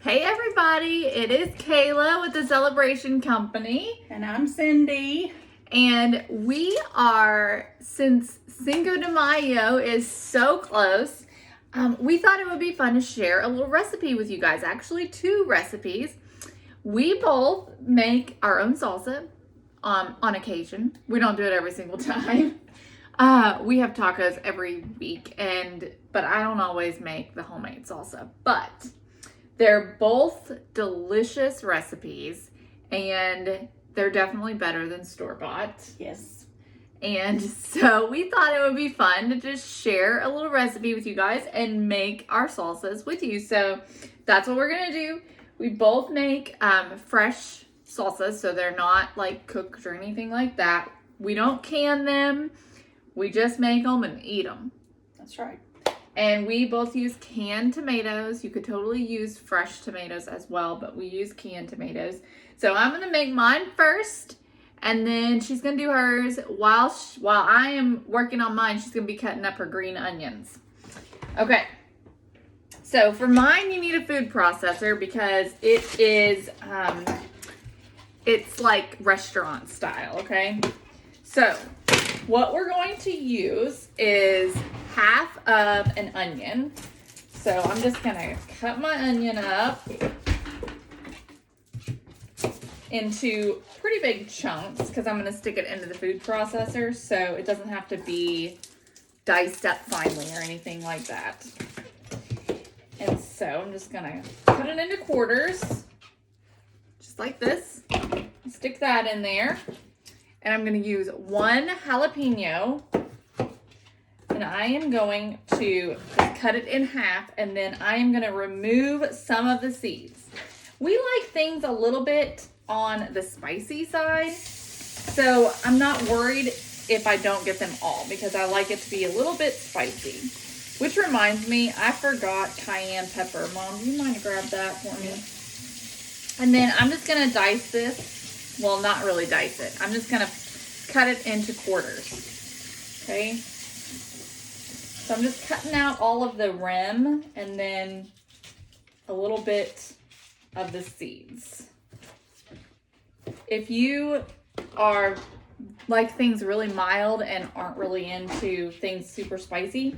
Hey everybody, it is Kayla with the Celebration Company. And I'm Cindy. And we are, since Cinco de Mayo is so close, we thought it would be fun to share a little recipe with you guys. Actually, two recipes. We both make our own salsa on occasion. We don't do it every single time. We have tacos every week, but I don't always make the homemade salsa. But they're both delicious recipes, and they're definitely better than store-bought. Yes. And so we thought it would be fun to just share a little recipe with you guys and make our salsas with you. So that's what we're gonna do. We both make fresh salsas, so they're not like cooked or anything like that. We don't can them. We just make them and eat them. That's right. And we both use canned tomatoes. You could totally use fresh tomatoes as well, but we use canned tomatoes. So I'm gonna make mine first, and then she's gonna do hers. While I am working on mine, she's gonna be cutting up her green onions. Okay. So for mine, you need a food processor because it is, it's like restaurant style, okay? So what we're going to use is half of an onion. So I'm just gonna cut my onion up into pretty big chunks because I'm gonna stick it into the food processor so it doesn't have to be diced up finely or anything like that. And so I'm just gonna cut it into quarters, just like this. Stick that in there. And I'm gonna use one jalapeno, and I am going to just cut it in half, and then I am gonna remove some of the seeds. We like things a little bit on the spicy side, so I'm not worried if I don't get them all because I like it to be a little bit spicy. Which reminds me, I forgot cayenne pepper. Mom, do you mind to grab that for me? And then I'm just gonna dice this. Well, not really dice it. I'm just gonna cut it into quarters, okay? So I'm just cutting out all of the rim and then a little bit of the seeds. If you are like things really mild and aren't really into things super spicy,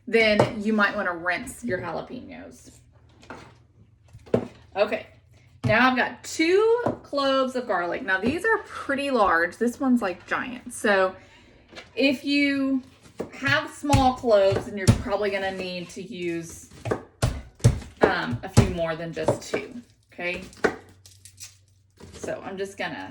then you might want to rinse your jalapenos. Okay. Now I've got 2 cloves of garlic. Now these are pretty large. This one's like giant. So if you have small cloves, then you're probably gonna need to use a few more than just 2, okay? So I'm just gonna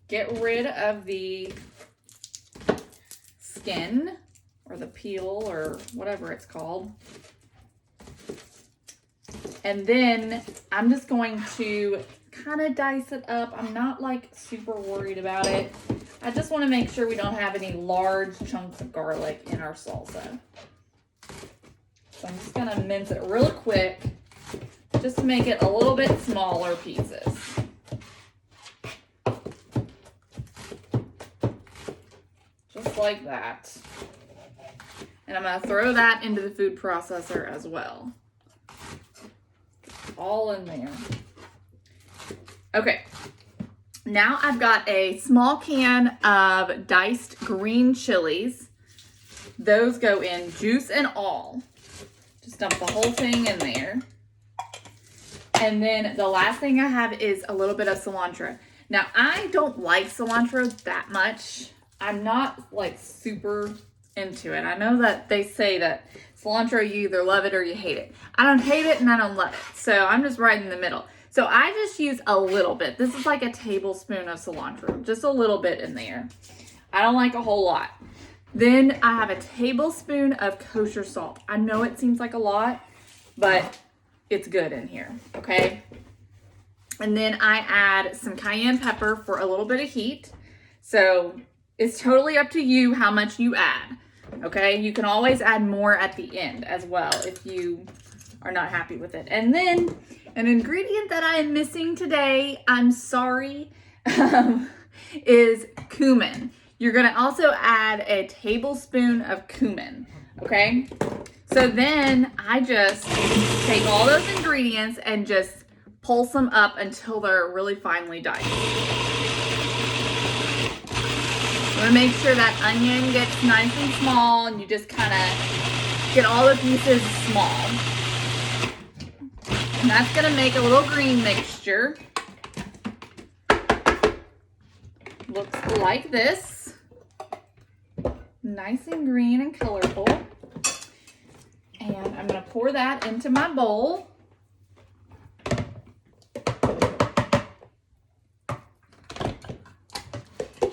get rid of the skin or the peel or whatever it's called. And then I'm just going to kind of dice it up. I'm not like super worried about it. I just want to make sure we don't have any large chunks of garlic in our salsa. So I'm just going to mince it real quick just to make it a little bit smaller pieces. Just like that. And I'm going to throw that into the food processor as well. All in there. Okay, now I've got a small can of diced green chilies. Those go in juice and all. Just dump the whole thing in there. And then the last thing I have is a little bit of cilantro. Now I don't like cilantro that much. I'm not like super into it. I know that they say that cilantro, you either love it or you hate it. I don't hate it and I don't love it. So I'm just right in the middle. So I just use a little bit. This is like a tablespoon of cilantro, just a little bit in there. I don't like a whole lot. Then I have a tablespoon of kosher salt. I know it seems like a lot, but it's good in here, okay? And then I add some cayenne pepper for a little bit of heat. So it's totally up to you how much you add. Okay, you can always add more at the end as well if you are not happy with it. And then an ingredient that I am missing today, I'm sorry, is cumin. You're gonna also add a tablespoon of cumin, okay? So then I just take all those ingredients and just pulse them up until they're really finely diced. You want to make sure that onion gets nice and small, and you just kind of get all the pieces small. And that's going to make a little green mixture. Looks like this. Nice and green and colorful. And I'm going to pour that into my bowl.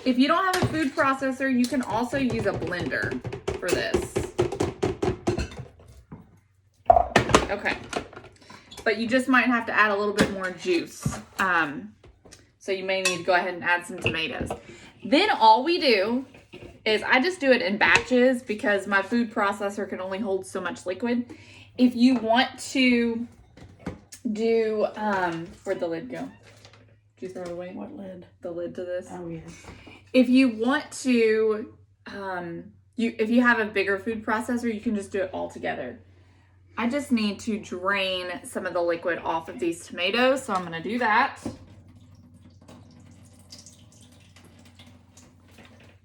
If you don't have a food processor, you can also use a blender for this. Okay. But you just might have to add a little bit more juice. So you may need to go ahead and add some tomatoes. Then all we do is I just do it in batches because my food processor can only hold so much liquid. If you want to do, where'd the lid go? Did you throw it away? What lid? The lid to this? Oh, yeah. If you want to, if you have a bigger food processor, you can just do it all together. I just need to drain some of the liquid off of these tomatoes, so I'm going to do that.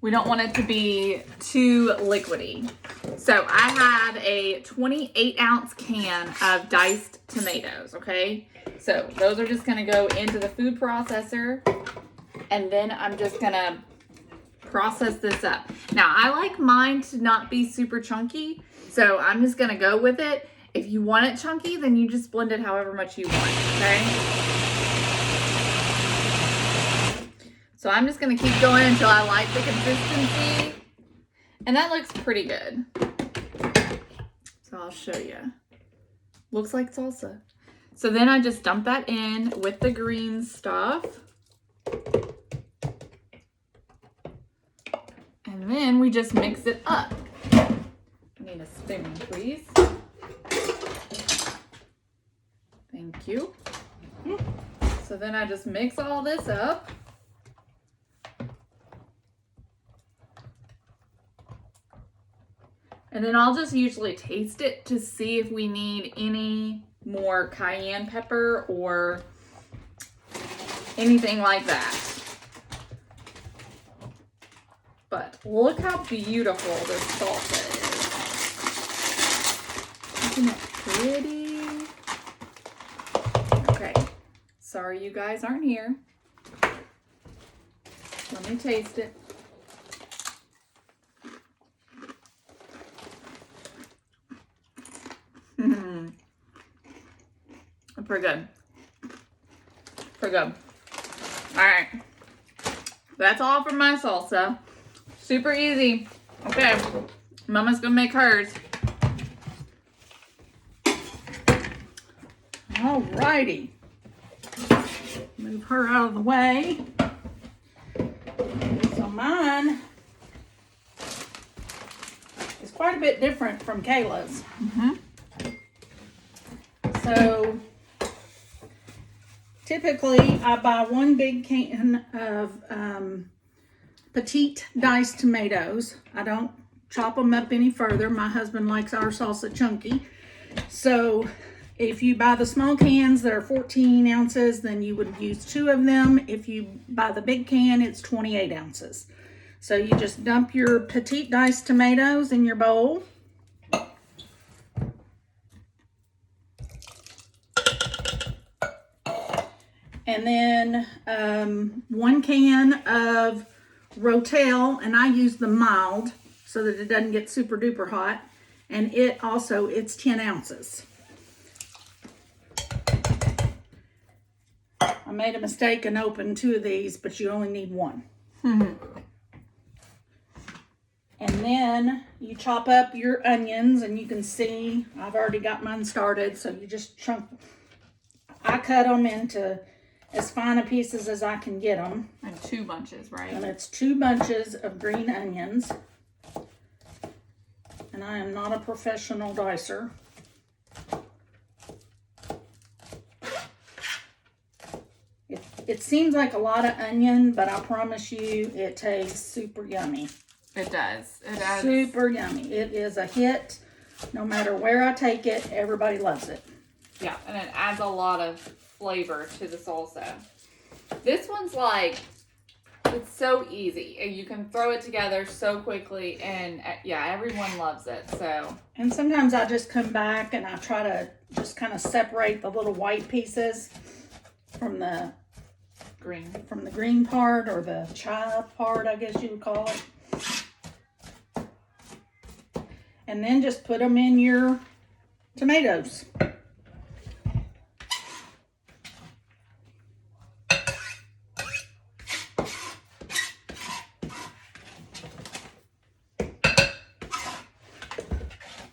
We don't want it to be too liquidy. So I have a 28-ounce can of diced tomatoes, okay? So those are just going to go into the food processor, and then I'm just going to process this up. Now, I like mine to not be super chunky, so I'm just going to go with it. If you want it chunky, then you just blend it however much you want, okay? So I'm just going to keep going until I like the consistency. And that looks pretty good. So I'll show you. Looks like salsa. So then I just dump that in with the green stuff. And then we just mix it up. I need a spoon, please. Thank you. So then I just mix all this up. And then I'll just usually taste it to see if we need any more cayenne pepper or anything like that. But look how beautiful this salsa is. Isn't it pretty? Okay. Sorry you guys aren't here. Let me taste it. Pretty good. Pretty good. Alright. That's all for my salsa. Super easy. Okay. Mama's gonna make hers. Alrighty. Move her out of the way. So mine is quite a bit different from Kayla's. So typically I buy one big can of petite diced tomatoes. I don't chop them up any further. My husband likes our salsa chunky. So if you buy the small cans that are 14 ounces, then you would use 2 of them. If you buy the big can, it's 28 ounces. So you just dump your petite diced tomatoes in your bowl. And then 1 can of Rotel, and I use the mild so that it doesn't get super duper hot. And it's 10 ounces. I made a mistake and opened 2 of these, but you only need 1. And then you chop up your onions, and you can see I've already got mine started. So you just I cut them into as fine a pieces as I can get them. And 2 bunches, right? And it's 2 bunches of green onions. And I am not a professional dicer. It seems like a lot of onion, but I promise you it tastes super yummy. It does. It does. Super yummy. It is a hit. No matter where I take it, everybody loves it. Yeah, and it adds a lot of flavor to the salsa. This one's like, it's so easy. And you can throw it together so quickly. And yeah, everyone loves it. So. And sometimes I just come back and I try to just kind of separate the little white pieces from the green part, or the chive part, I guess you would call it. And then just put them in your tomatoes.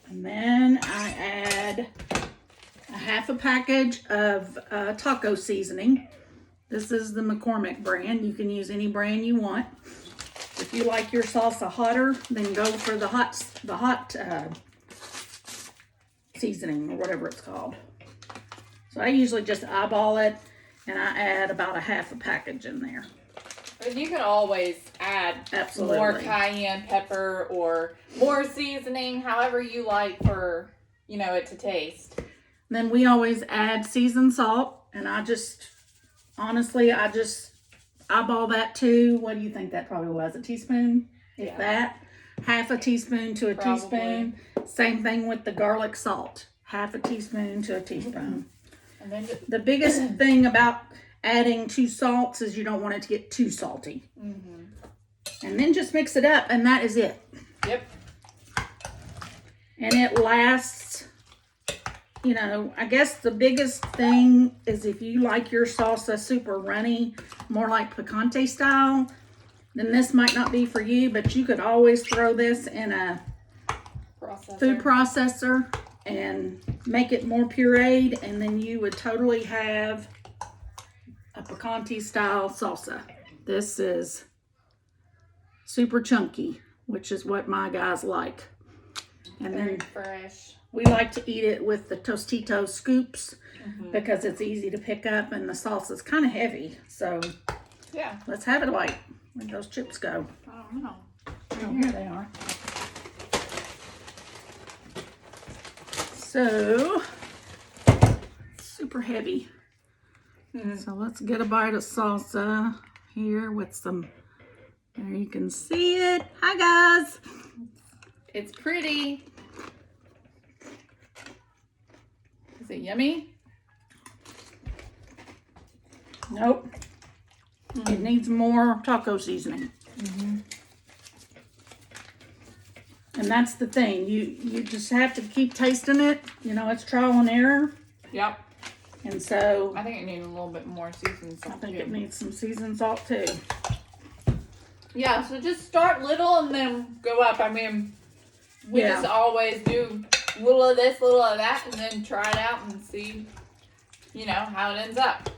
And then I add a half a package of taco seasoning. This is the McCormick brand. You can use any brand you want. If you like your salsa hotter, then go for the hot seasoning, or whatever it's called. So I usually just eyeball it, and I add about a half a package in there. But you could always add more cayenne pepper or more seasoning, however you like for, it to taste. And then we always add seasoned salt, and I just eyeball that too. What do you think that probably was? A teaspoon? If that. Half a teaspoon to a teaspoon. Same thing with the garlic salt. Half a teaspoon to a teaspoon. And then the biggest thing about adding 2 salts is you don't want it to get too salty. And then just mix it up, and that is it. Yep. And it lasts, I guess the biggest thing is if you like your salsa super runny, more like picante style, then this might not be for you, but you could always throw this in a food processor and make it more pureed, and then you would totally have a picante style salsa. This is super chunky, which is what my guys like. And very then fresh. We like to eat it with the Tostito scoops because it's easy to pick up, and the salsa's kind of heavy. So yeah, let's have it. Where'd those chips go? I don't know. Oh, here they are. So super heavy. So let's get a bite of salsa here with some. There you can see it. Hi guys. It's pretty. Is it yummy? Nope. It needs more taco seasoning. And that's the thing. You just have to keep tasting it. It's trial and error. Yep. And so I think it needs a little bit more seasoned salt. I think it needs some seasoned salt too. Yeah, so just start little and then go up. I mean, we just always do little of this, little of that, and then try it out and see, how it ends up.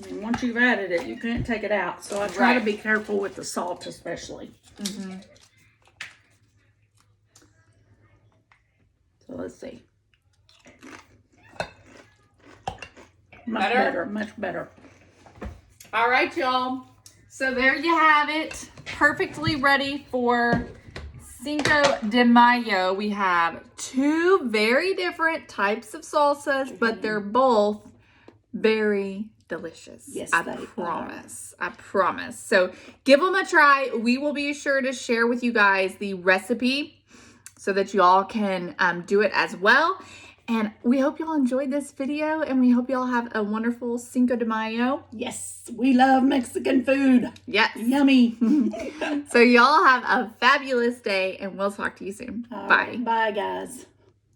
I mean, once you've added it, you can't take it out. So I try to be careful with the salt, especially. So let's see. Much better. All right, y'all. So there you have it. Perfectly ready for Cinco de Mayo. We have 2 very different types of salsas, but they're both very delicious. Yes, I promise. So give them a try. We will be sure to share with you guys the recipe so that y'all can do it as well. And we hope y'all enjoyed this video, and we hope y'all have a wonderful Cinco de Mayo. Yes, we love Mexican food. Yes. Yummy. So y'all have a fabulous day, and we'll talk to you soon. Bye. Bye, guys.